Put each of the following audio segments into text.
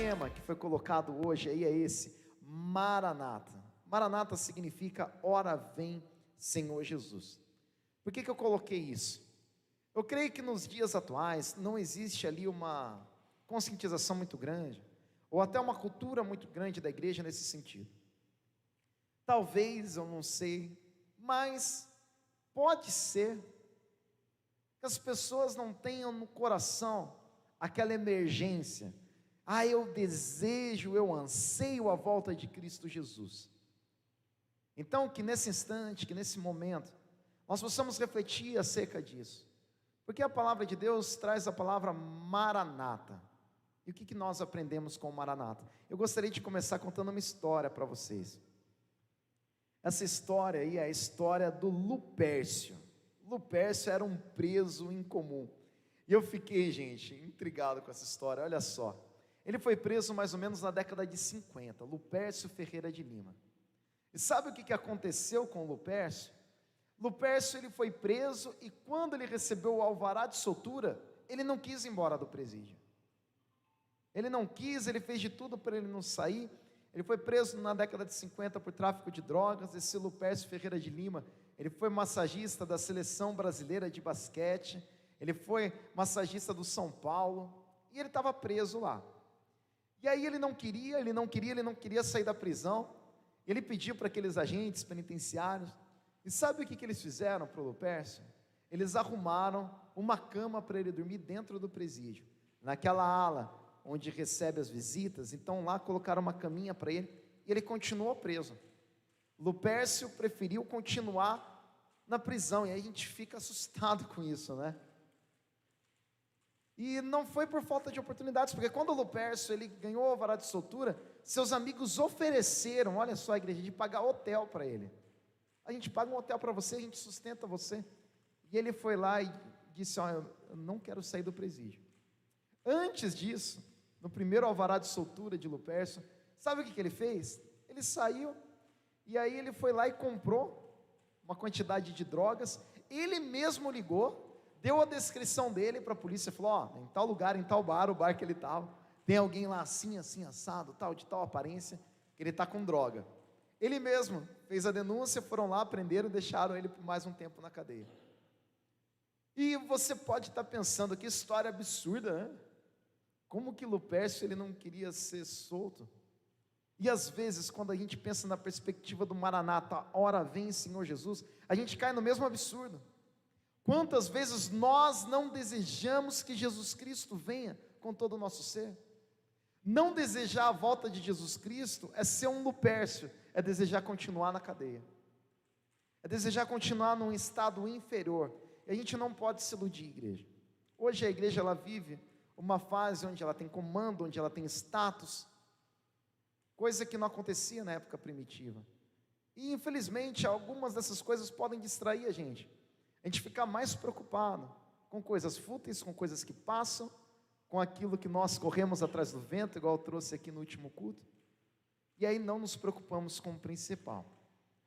tema que foi colocado hoje aí é esse: Maranata. Maranata significa ora vem, Senhor Jesus. Por que eu coloquei isso? Eu creio que nos dias atuais não existe ali uma conscientização muito grande, ou até uma cultura muito grande da igreja nesse sentido. Talvez, eu não sei, mas pode ser que as pessoas não tenham no coração aquela emergência. Eu desejo, eu anseio a volta de Cristo Jesus. Então, que nesse instante, que nesse momento, nós possamos refletir acerca disso. Porque a palavra de Deus traz a palavra Maranata. E o que nós aprendemos com o Maranata? Eu gostaria de começar contando uma história para vocês. Essa história aí é a história do Lupércio. Lupércio era um preso incomum. E eu fiquei, gente, intrigado com essa história. Olha só. Ele foi preso mais ou menos na década de 50, Lupércio Ferreira de Lima. E sabe o que aconteceu com o Lupércio? Lupércio, ele foi preso, e quando ele recebeu o alvará de soltura, ele não quis ir embora do presídio. Ele não quis, ele fez de tudo para ele não sair. Ele foi preso na década de 50 por tráfico de drogas. Esse Lupércio Ferreira de Lima, ele foi massagista da seleção brasileira de basquete, ele foi massagista do São Paulo, e ele estava preso lá. E aí ele não queria sair da prisão. Ele pediu para aqueles agentes penitenciários, e sabe o que eles fizeram para o Lupércio? Eles arrumaram uma cama para ele dormir dentro do presídio, naquela ala onde recebe as visitas. Então lá colocaram uma caminha para ele, e ele continuou preso. Lupércio preferiu continuar na prisão, e aí a gente fica assustado com isso, né? E não foi por falta de oportunidades, porque quando o Lupércio ele ganhou o alvará de soltura, seus amigos ofereceram, olha só a igreja, de pagar hotel para ele. A gente paga um hotel para você, a gente sustenta você. E ele foi lá e disse: eu não quero sair do presídio. Antes disso, no primeiro alvará de soltura de Lupércio, sabe o que ele fez? Ele saiu, e aí ele foi lá e comprou uma quantidade de drogas. Ele mesmo ligou, deu a descrição dele para a polícia, falou: em tal lugar, em tal bar, o bar que ele estava, tem alguém lá assim, assim, assado, tal, de tal aparência, que ele está com droga. Ele mesmo fez a denúncia, foram lá, prenderam, deixaram ele por mais um tempo na cadeia. E você pode estar pensando, que história absurda, né? Como que Lupércio ele não queria ser solto? E às vezes, quando a gente pensa na perspectiva do Maranata, ora vem Senhor Jesus, a gente cai no mesmo absurdo. Quantas vezes nós não desejamos que Jesus Cristo venha com todo o nosso ser? Não desejar a volta de Jesus Cristo é ser um Lupércio, é desejar continuar na cadeia, é desejar continuar num estado inferior. E a gente não pode se iludir, igreja. Hoje a igreja ela vive uma fase onde ela tem comando, onde ela tem status, coisa que não acontecia na época primitiva. E infelizmente algumas dessas coisas podem distrair a gente fica mais preocupado com coisas fúteis, com coisas que passam, com aquilo que nós corremos atrás do vento, igual eu trouxe aqui no último culto, e aí não nos preocupamos com o principal,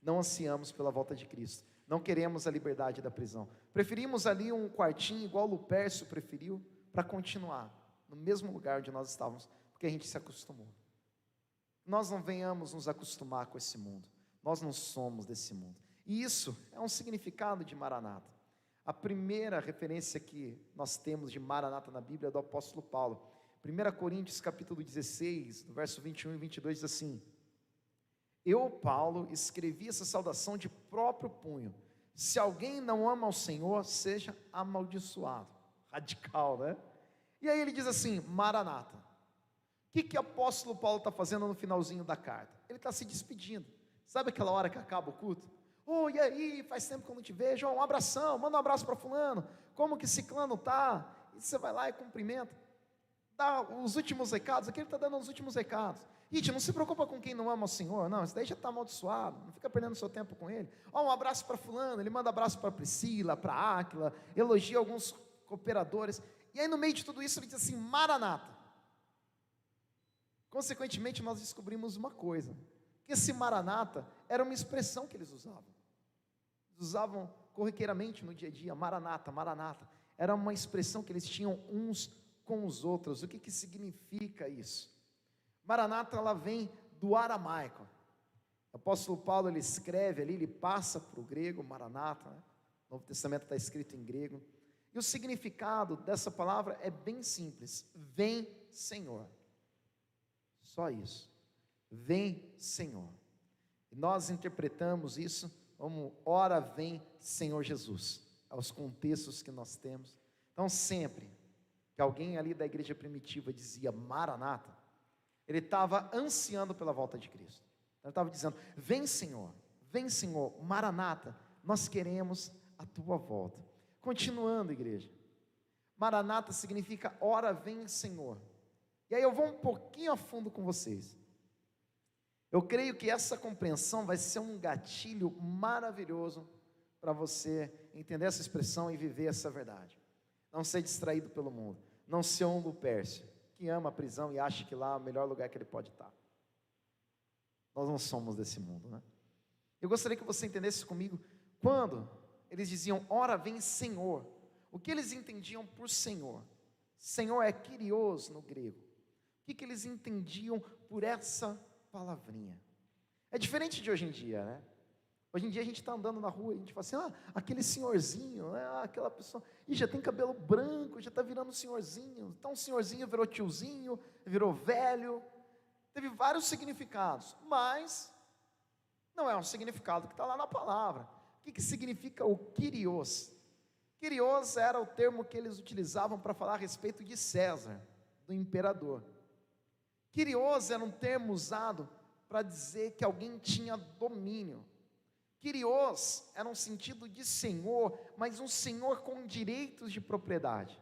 não ansiamos pela volta de Cristo, não queremos a liberdade da prisão, preferimos ali um quartinho, igual o Lupércio preferiu, para continuar no mesmo lugar onde nós estávamos, porque a gente se acostumou. Nós não venhamos nos acostumar com esse mundo, nós não somos desse mundo. E isso é um significado de Maranata. A primeira referência que nós temos de Maranata na Bíblia é do apóstolo Paulo. 1 Coríntios capítulo 16, no verso 21 e 22 diz assim: eu, Paulo, escrevi essa saudação de próprio punho. Se alguém não ama ao Senhor, seja amaldiçoado. Radical, né? E aí ele diz assim: Maranata. O que o apóstolo Paulo está fazendo no finalzinho da carta? Ele está se despedindo. Sabe aquela hora que acaba o culto? E aí, faz tempo que eu não te vejo, um abração, manda um abraço para fulano, como que ciclano está? E você vai lá e cumprimenta, dá os últimos recados. Aqui ele está dando os últimos recados. Gente, não se preocupa com quem não ama o Senhor, não, isso daí já está amaldiçoado, não fica perdendo seu tempo com ele. Um abraço para fulano, ele manda abraço para Priscila, para Áquila, elogia alguns cooperadores, e aí no meio de tudo isso ele diz assim: Maranata. Consequentemente nós descobrimos uma coisa, que esse Maranata era uma expressão que eles usavam corriqueiramente no dia a dia. Maranata, Maranata, era uma expressão que eles tinham uns com os outros. O que significa isso? Maranata, ela vem do aramaico. O apóstolo Paulo, ele escreve ali, ele passa para o grego, Maranata, né? O Novo Testamento está escrito em grego. E o significado dessa palavra é bem simples: vem, Senhor. Só isso. Vem, Senhor. E nós interpretamos isso como: ora vem, Senhor Jesus. Aos contextos que nós temos. Então, sempre que alguém ali da igreja primitiva dizia Maranata, ele estava ansiando pela volta de Cristo. Ele estava dizendo: vem, Senhor, Maranata, nós queremos a tua volta. Continuando, igreja, Maranata significa ora vem, Senhor. E aí eu vou um pouquinho a fundo com vocês. Eu creio que essa compreensão vai ser um gatilho maravilhoso para você entender essa expressão e viver essa verdade. Não ser distraído pelo mundo, não ser um Lupércio que ama a prisão e acha que lá é o melhor lugar que ele pode estar. Nós não somos desse mundo, né? Eu gostaria que você entendesse comigo, quando eles diziam ora vem, Senhor, o que eles entendiam por Senhor? Senhor é Kyrios no grego. O que eles entendiam por essa palavrinha? É diferente de hoje em dia, né? Hoje em dia a gente está andando na rua e a gente fala assim: aquele senhorzinho, aquela pessoa, e já tem cabelo branco, já está virando senhorzinho. Então senhorzinho virou tiozinho, virou velho. Teve vários significados, mas não é um significado que está lá na palavra. O que significa o Kyrios? Kyrios era o termo que eles utilizavam para falar a respeito de César, do imperador. Kyrios era um termo usado para dizer que alguém tinha domínio. Kyrios era um sentido de senhor, mas um senhor com direitos de propriedade.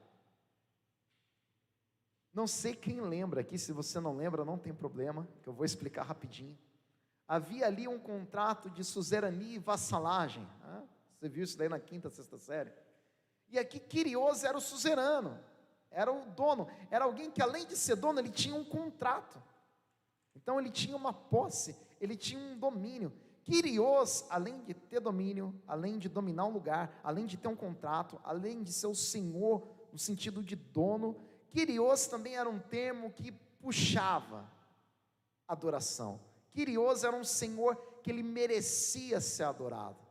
Não sei quem lembra aqui, se você não lembra, não tem problema, que eu vou explicar rapidinho. Havia ali um contrato de suzerania e vassalagem, você viu isso daí na quinta, sexta série? E aqui Kyrios era o suzerano, era o dono, era alguém que além de ser dono, ele tinha um contrato. Então ele tinha uma posse, ele tinha um domínio. Kyrios, além de ter domínio, além de dominar um lugar, além de ter um contrato, além de ser o senhor, no sentido de dono, Kyrios também era um termo que puxava adoração. Kyrios era um senhor que ele merecia ser adorado.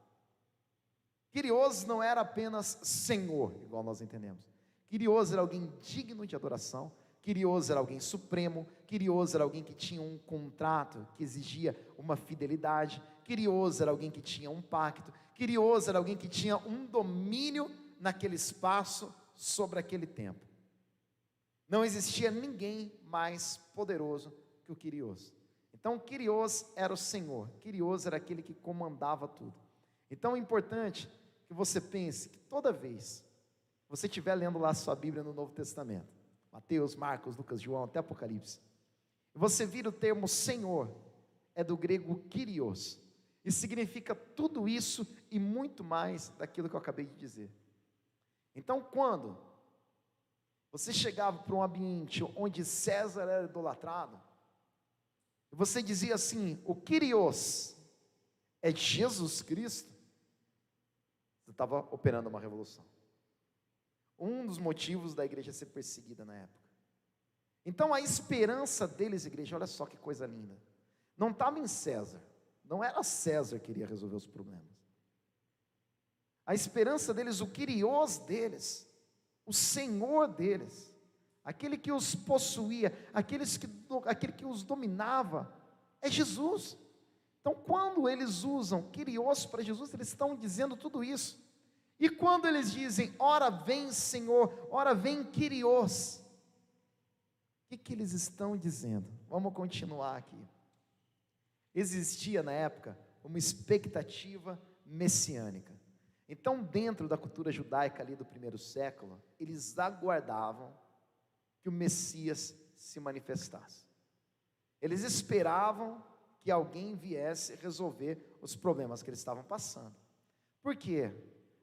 Kyrios não era apenas senhor, igual nós entendemos. Kyrios era alguém digno de adoração. Kyrios era alguém supremo. Kyrios era alguém que tinha um contrato que exigia uma fidelidade. Kyrios era alguém que tinha um pacto. Kyrios era alguém que tinha um domínio naquele espaço sobre aquele tempo. Não existia ninguém mais poderoso que o Kyrios. Então Kyrios era o Senhor. Kyrios era aquele que comandava tudo. Então é importante que você pense que toda vez que você estiver lendo lá a sua Bíblia no Novo Testamento, Mateus, Marcos, Lucas, João, até Apocalipse, você vira o termo Senhor, é do grego Kyrios, e significa tudo isso e muito mais daquilo que eu acabei de dizer. Então quando você chegava para um ambiente onde César era idolatrado, você dizia assim: o Kyrios é Jesus Cristo, você estava operando uma revolução. Um dos motivos da igreja ser perseguida na época. Então a esperança deles, igreja, olha só que coisa linda, não estava em César, não era César que iria resolver os problemas. A esperança deles, o Kyrios deles, o Senhor deles, aquele que os possuía, aquele que os dominava, é Jesus. Então quando eles usam Kyrios para Jesus, eles estão dizendo tudo isso. E quando eles dizem, ora vem Senhor, ora vem Kyrios, o que eles estão dizendo? Vamos continuar aqui. Existia na época uma expectativa messiânica. Então dentro da cultura judaica ali do primeiro século, eles aguardavam que o Messias se manifestasse. Eles esperavam que alguém viesse resolver os problemas que eles estavam passando. Por quê?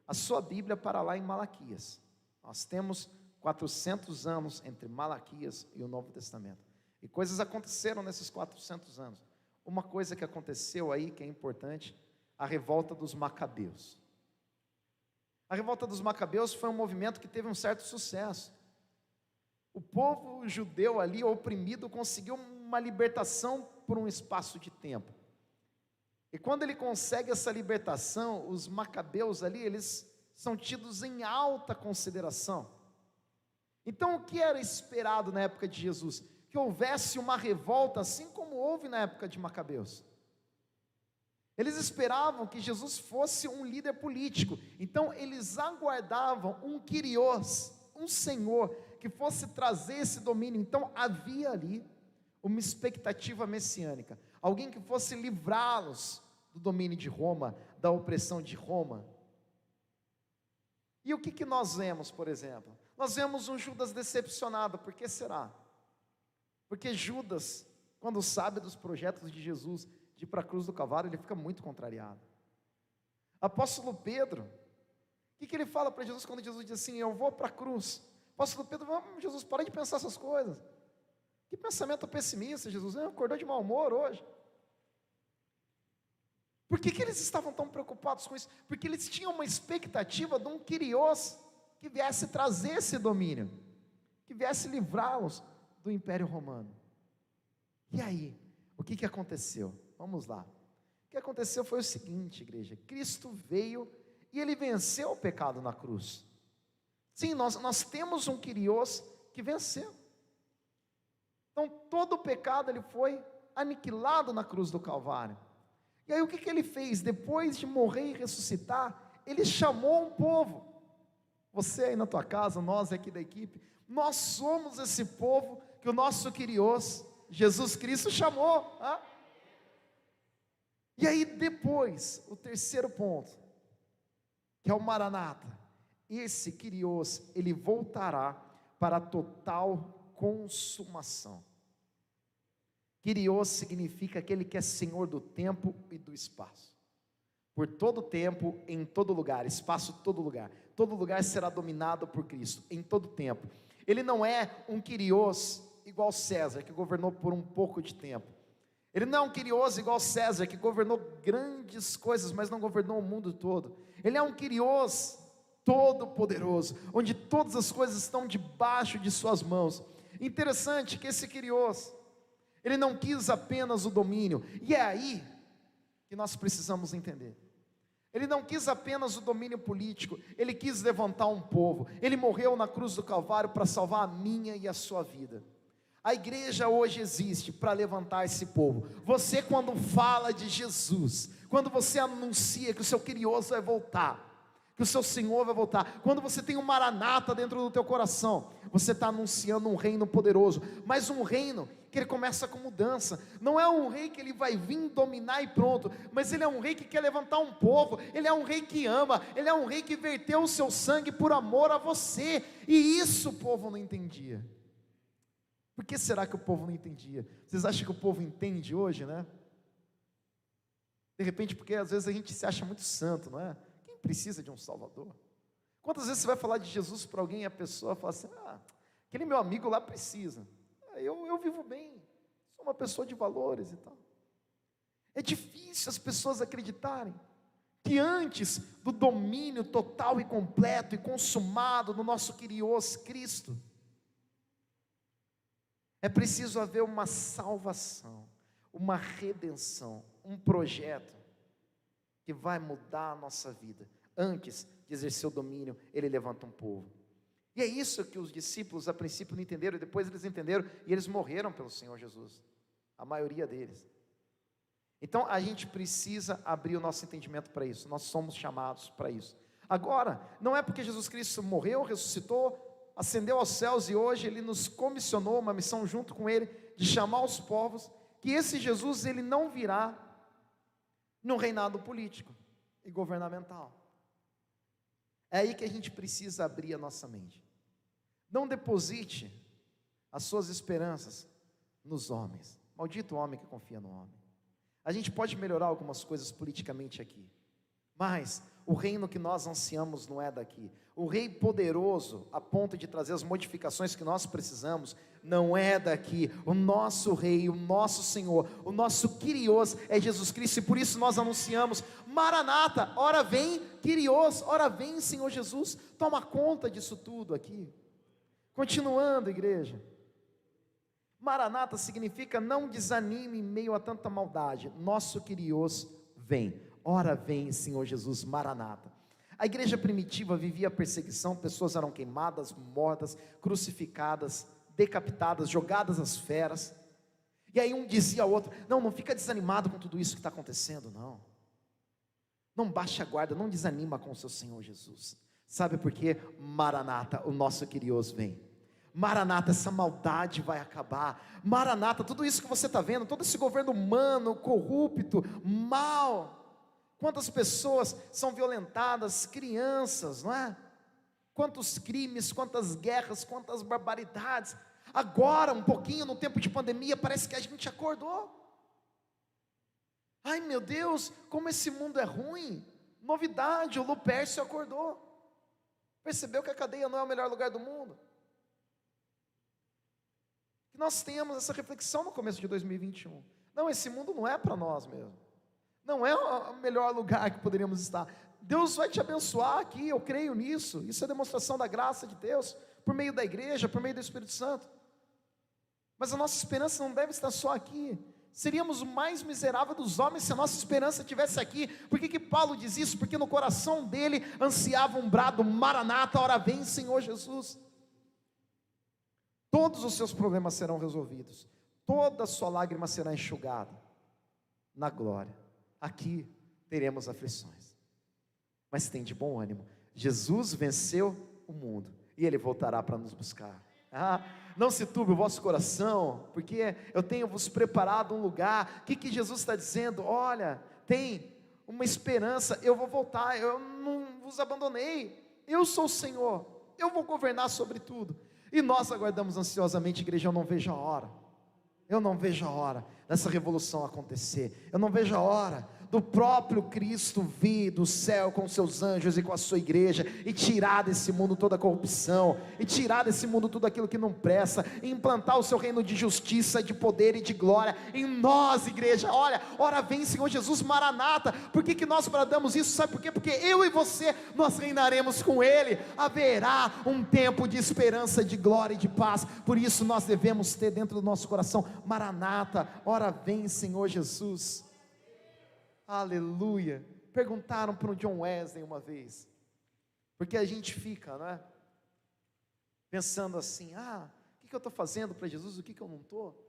A sua Bíblia para lá em Malaquias. Nós temos 400 anos entre Malaquias e o Novo Testamento. E coisas aconteceram nesses 400 anos. Uma coisa que aconteceu aí, que é importante, a revolta dos Macabeus. A revolta dos Macabeus foi um movimento que teve um certo sucesso. O povo judeu ali, oprimido, conseguiu uma libertação por um espaço de tempo. E quando ele consegue essa libertação, os macabeus ali, eles são tidos em alta consideração. Então, o que era esperado na época de Jesus? Que houvesse uma revolta, assim como houve na época de Macabeus. Eles esperavam que Jesus fosse um líder político. Então, eles aguardavam um Kyrios, um Senhor, que fosse trazer esse domínio. Então, havia ali uma expectativa messiânica. Alguém que fosse livrá-los do domínio de Roma, da opressão de Roma. E o que nós vemos, por exemplo? Nós vemos um Judas decepcionado. Por que será? Porque Judas, quando sabe dos projetos de Jesus de ir para a cruz do Calvário, ele fica muito contrariado. Apóstolo Pedro, o que ele fala para Jesus quando Jesus diz assim: eu vou para a cruz? Apóstolo Pedro, Jesus, para de pensar essas coisas. Que pensamento pessimista, Jesus, acordou de mau humor hoje. Por que eles estavam tão preocupados com isso? Porque eles tinham uma expectativa de um Kyrios que viesse trazer esse domínio, que viesse livrá-los do Império Romano. E aí, o que aconteceu? Vamos lá. O que aconteceu foi o seguinte, igreja: Cristo veio e ele venceu o pecado na cruz. Sim, nós temos um Kyrios que venceu. Então, todo o pecado ele foi aniquilado na cruz do Calvário. E aí o que ele fez? Depois de morrer e ressuscitar, ele chamou um povo. Você aí na tua casa, nós aqui da equipe, nós somos esse povo que o nosso Kyrios, Jesus Cristo, chamou. E aí depois, o terceiro ponto, que é o Maranata, esse Kyrios, ele voltará para a total consumação. Kyrios significa aquele que é Senhor do tempo e do espaço. Por todo tempo, em todo lugar, espaço, todo lugar será dominado por Cristo, em todo tempo. Ele não é um Kyrios igual César, que governou por um pouco de tempo. Ele não é um Kyrios igual César, que governou grandes coisas, mas não governou o mundo todo. Ele é um Kyrios todo poderoso, onde todas as coisas estão debaixo de suas mãos. Interessante que esse Kyrios, ele não quis apenas o domínio, e é aí que nós precisamos entender. Ele não quis apenas o domínio político, ele quis levantar um povo. Ele morreu na cruz do Calvário para salvar a minha e a sua vida. A igreja hoje existe para levantar esse povo. Você, quando fala de Jesus, quando você anuncia que o seu Kyrios vai voltar, que o seu Senhor vai voltar, quando você tem um Maranata dentro do teu coração, você está anunciando um reino poderoso, mas um reino que ele começa com mudança. Não é um rei que ele vai vir dominar e pronto, mas ele é um rei que quer levantar um povo. Ele é um rei que ama, ele é um rei que verteu o seu sangue por amor a você, e isso o povo não entendia. Por que será que o povo não entendia? Vocês acham que o povo entende hoje, né? De repente, porque às vezes a gente se acha muito santo, não é? Quem precisa de um Salvador? Quantas vezes você vai falar de Jesus para alguém e a pessoa fala assim: aquele meu amigo lá precisa. Eu vivo bem, sou uma pessoa de valores e tal. É difícil as pessoas acreditarem que antes do domínio total e completo e consumado do nosso Kyrios Cristo, é preciso haver uma salvação, uma redenção, um projeto que vai mudar a nossa vida. Antes de exercer o domínio, ele levanta um povo. E é isso que os discípulos a princípio não entenderam, e depois eles entenderam, e eles morreram pelo Senhor Jesus, a maioria deles. Então a gente precisa abrir o nosso entendimento para isso, nós somos chamados para isso. Agora, não é porque Jesus Cristo morreu, ressuscitou, ascendeu aos céus e hoje ele nos comissionou uma missão junto com ele, de chamar os povos, que esse Jesus ele não virá no reinado político e governamental. É aí que a gente precisa abrir a nossa mente. Não deposite as suas esperanças nos homens. Maldito o homem que confia no homem. A gente pode melhorar algumas coisas politicamente aqui, mas o reino que nós ansiamos não é daqui. O rei poderoso, a ponto de trazer as modificações que nós precisamos, não é daqui. O nosso rei, o nosso Senhor, o nosso Kyrios é Jesus Cristo, e por isso nós anunciamos: Maranata, ora vem Kyrios, ora vem Senhor Jesus. Toma conta disso tudo aqui. Continuando, igreja, Maranata significa não desanime em meio a tanta maldade, nosso Kyrios vem. Ora vem, Senhor Jesus, Maranata. A igreja primitiva vivia perseguição, pessoas eram queimadas, mortas, crucificadas, decapitadas, jogadas às feras. E aí um dizia ao outro: não fica desanimado com tudo isso que está acontecendo, não. Não baixe a guarda, não desanima com o seu Senhor Jesus. Sabe por quê? Maranata, o nosso Kyrios vem. Maranata, essa maldade vai acabar. Maranata, tudo isso que você está vendo, todo esse governo humano, corrupto, mal. Quantas pessoas são violentadas, crianças, não é? Quantos crimes, quantas guerras, quantas barbaridades. Agora, um pouquinho no tempo de pandemia, parece que a gente acordou. Ai meu Deus, como esse mundo é ruim. Novidade, o Lupércio acordou. Percebeu que a cadeia não é o melhor lugar do mundo. Que nós tenhamos essa reflexão no começo de 2021. Não, esse mundo não é para nós mesmo. Não é o melhor lugar que poderíamos estar. Deus vai te abençoar aqui, eu creio nisso. Isso é demonstração da graça de Deus, por meio da igreja, por meio do Espírito Santo. Mas a nossa esperança não deve estar só aqui. Seríamos o mais miserável dos homens se a nossa esperança estivesse aqui. Por que Paulo diz isso? Porque no coração dele ansiava um brado: Maranata, ora vem, Senhor Jesus. Todos os seus problemas serão resolvidos, toda a sua lágrima será enxugada na glória. Aqui teremos aflições, mas tem de bom ânimo. Jesus venceu o mundo e Ele voltará para nos buscar. Não se turbe o vosso coração, porque eu tenho vos preparado um lugar. O que Jesus está dizendo? Olha, tem uma esperança, eu vou voltar, eu não vos abandonei, eu sou o Senhor, eu vou governar sobre tudo. E nós aguardamos ansiosamente, igreja. Eu não vejo a hora dessa revolução acontecer. Eu não vejo a hora do próprio Cristo vir do céu com seus anjos e com a sua igreja, e tirar desse mundo toda a corrupção, e tirar desse mundo tudo aquilo que não presta, e implantar o seu reino de justiça, de poder e de glória em nós, igreja. Olha, ora vem, Senhor Jesus, Maranata. Por que nós bradamos isso? Sabe por quê? Porque eu e você, nós reinaremos com Ele. Haverá um tempo de esperança, de glória e de paz. Por isso nós devemos ter dentro do nosso coração: Maranata, ora vem, Senhor Jesus. Aleluia. Perguntaram para o John Wesley uma vez, porque a gente fica, não é? Pensando assim: o que eu estou fazendo para Jesus, o que eu não estou?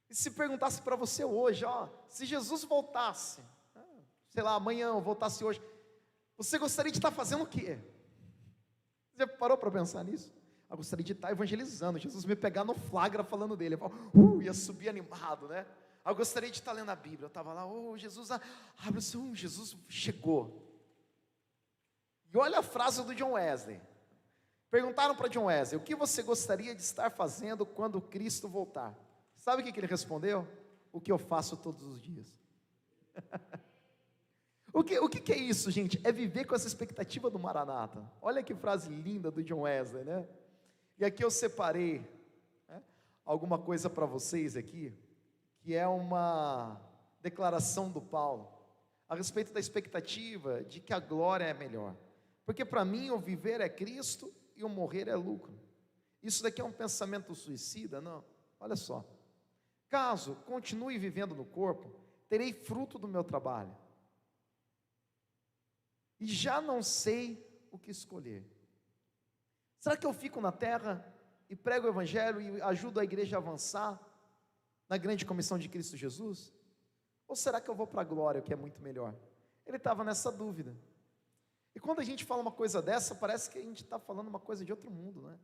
E se perguntasse para você hoje, se Jesus voltasse, sei lá, amanhã, ou voltasse hoje, você gostaria de estar fazendo o quê? Você parou para pensar nisso? Eu gostaria de estar evangelizando, Jesus me pegar no flagra falando dele, ia subir animado, né? Eu gostaria de estar lendo a Bíblia. Eu estava lá: Jesus, abre o seu, Jesus chegou. E olha a frase do John Wesley. Perguntaram para John Wesley: o que você gostaria de estar fazendo quando Cristo voltar? Sabe o que ele respondeu? O que eu faço todos os dias. O que é isso, gente? É viver com essa expectativa do Maranata. Olha que frase linda do John Wesley, né? E aqui eu separei alguma coisa para vocês aqui, que é uma declaração do Paulo, a respeito da expectativa de que a glória é melhor. Porque para mim o viver é Cristo e o morrer é lucro. Isso daqui é um pensamento suicida? Não, olha só. Caso continue vivendo no corpo, terei fruto do meu trabalho, e já não sei o que escolher. Será que eu fico na terra e prego o evangelho e ajudo a igreja a avançar na grande comissão de Cristo Jesus? Ou será que eu vou para a glória, que é muito melhor? Ele estava nessa dúvida. E quando a gente fala uma coisa dessa, parece que a gente está falando uma coisa de outro mundo, não é?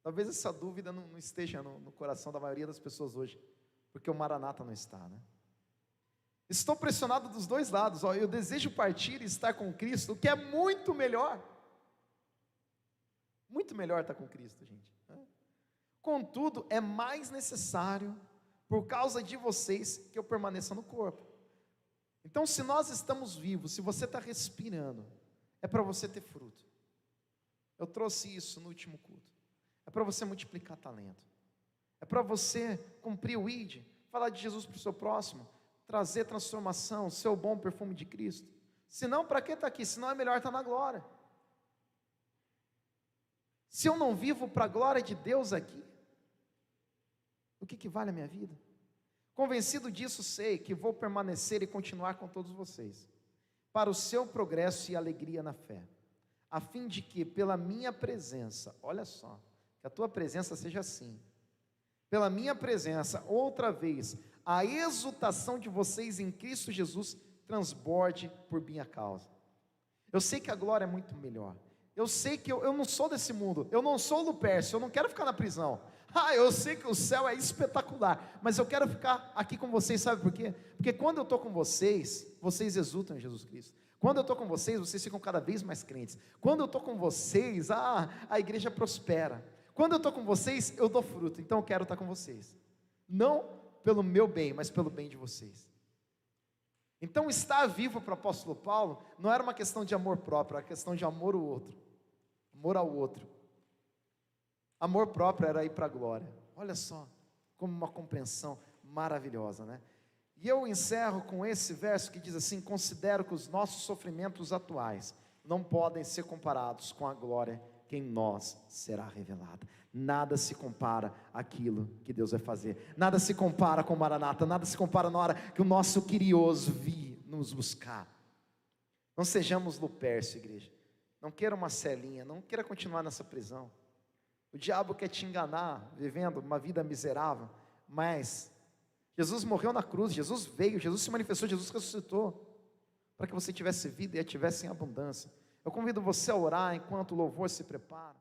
Talvez essa dúvida não esteja no coração da maioria das pessoas hoje, porque o Maranata não está, né? Estou pressionado dos dois lados. Eu desejo partir e estar com Cristo, o que é muito melhor. Muito melhor estar com Cristo, gente. Contudo, é mais necessário, por causa de vocês, que eu permaneça no corpo. Então, se nós estamos vivos, se você está respirando, é para você ter fruto. Eu trouxe isso no último culto. É para você multiplicar talento. É para você cumprir o ID, falar de Jesus para o seu próximo, trazer transformação, ser o bom perfume de Cristo. Senão, para que estar aqui? Senão é melhor estar na glória. Se eu não vivo para a glória de Deus aqui, que vale a minha vida? Convencido disso, sei que vou permanecer e continuar com todos vocês, para o seu progresso e alegria na fé, a fim de que pela minha presença, olha só, que a tua presença seja assim, pela minha presença, outra vez, a exultação de vocês em Cristo Jesus transborde por minha causa. Eu sei que a glória é muito melhor. Eu sei que eu não sou desse mundo. Eu não sou Lupércio, eu não quero ficar na prisão. Eu sei que o céu é espetacular, mas eu quero ficar aqui com vocês, sabe por quê? Porque quando eu estou com vocês, vocês exultam em Jesus Cristo. Quando eu estou com vocês, vocês ficam cada vez mais crentes. Quando eu estou com vocês, a igreja prospera. Quando eu estou com vocês, eu dou fruto. Então eu quero estar com vocês. Não pelo meu bem, mas pelo bem de vocês. Então estar vivo para o apóstolo Paulo não era uma questão de amor próprio, era uma questão de amor ao outro. Amor ao outro. Amor próprio era ir para a glória. Olha só, como uma compreensão maravilhosa, né? E eu encerro com esse verso que diz assim: considero que os nossos sofrimentos atuais não podem ser comparados com a glória que em nós será revelada. Nada se compara àquilo que Deus vai fazer. Nada se compara com Maranata. Nada se compara na hora que o nosso Kyrios vir nos buscar. Não sejamos Lupércio, igreja. Não queira uma celinha, não queira continuar nessa prisão. O diabo quer te enganar, vivendo uma vida miserável, mas Jesus morreu na cruz, Jesus veio, Jesus se manifestou, Jesus ressuscitou, para que você tivesse vida e a tivesse em abundância. Eu convido você a orar enquanto o louvor se prepara.